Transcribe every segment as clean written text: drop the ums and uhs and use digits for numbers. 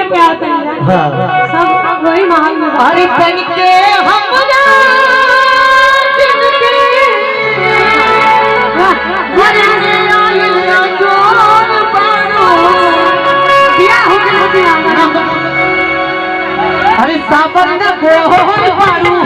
लेके आते हैं सब वही महल में हरि बन के हम अरे सावन गोहर बारू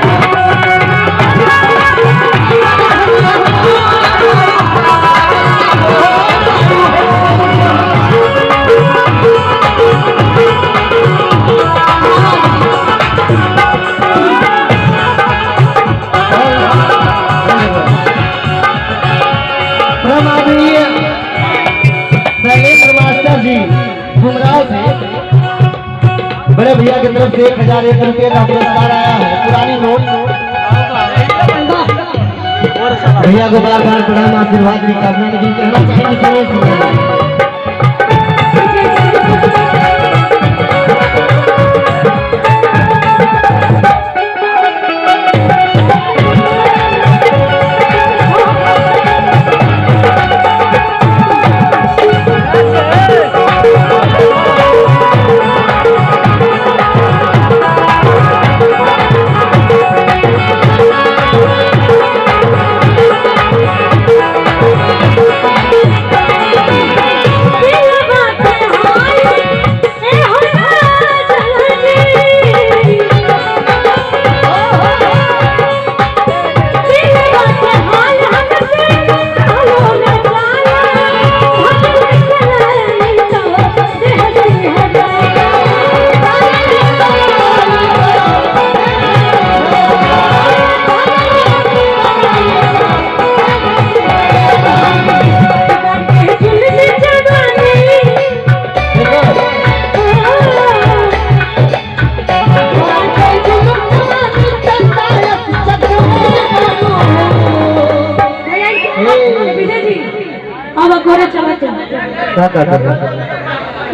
शैलेंद्र मास्टर जी घुमराव से बड़े भैया की तरफ से 1001 रुपये का पुरस्कार आया है। पुरानी नोट भैया को बार बार प्रणाम आशीर्वाद की कामना नहीं कहना चाहेंगे।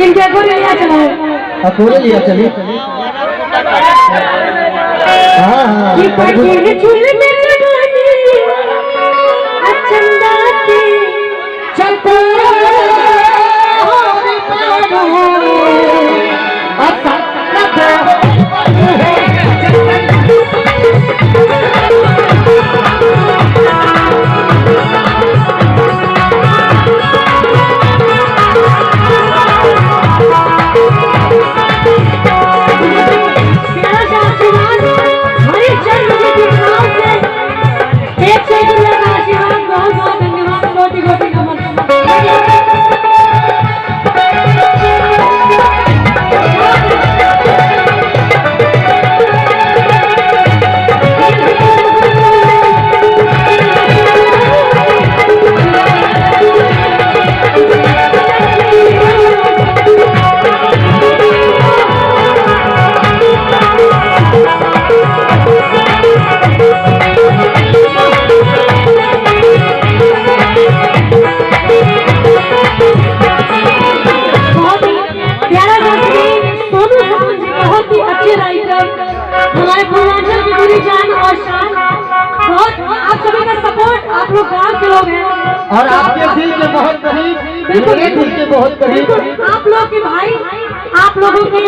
इनके गोरे लिया चला अकोले लिया चली। हाँ हमारे पूर्वांचल की पूरी जान और शान। बहुत आप सभी का सपोर्ट, आप लोग गांव के लोग हैं और आपके दिल के बहुत करीब, बिल्कुल दिल के बहुत करीब आप लोग के भाई, आप लोगों के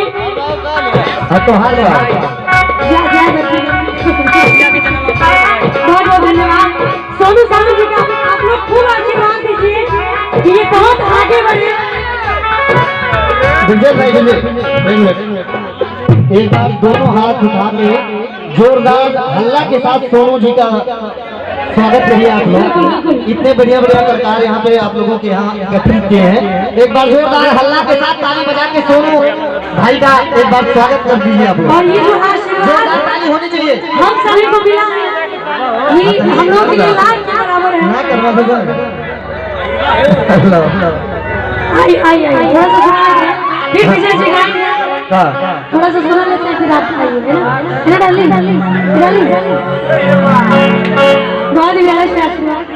तो हर बहुत बहुत धन्यवाद। सोनू सानू जी का आप लोग खूब आशीर्वाद दीजिए कि ये बहुत आगे बढ़े। एक बार दोनों हाथ उठा के जोरदार हल्ला के साथ सोनू जी का स्वागत करिए। आप लोग इतने बढ़िया बढ़िया कलाकार यहाँ पे आप लोगों के यहाँ गठित किए हैं। एक बार जोरदार हल्ला के साथ ताली बजा के सोनू भाई का एक बार स्वागत कर दीजिए आप लोग। और ये जो आशीर्वाद ताली होनी चाहिए हम सभी को मिला है, ये हम लोग के लिए लाख के बराबर है। ना करना आई आई आई थोड़ा सा सुना फिर विजय जी गाएंगे, थोड़ा सा सुना लेते हैं फिर आप आइए, है ना डार्लिंग डार्लिंग बहुत ही प्यारा आशीर्वाद।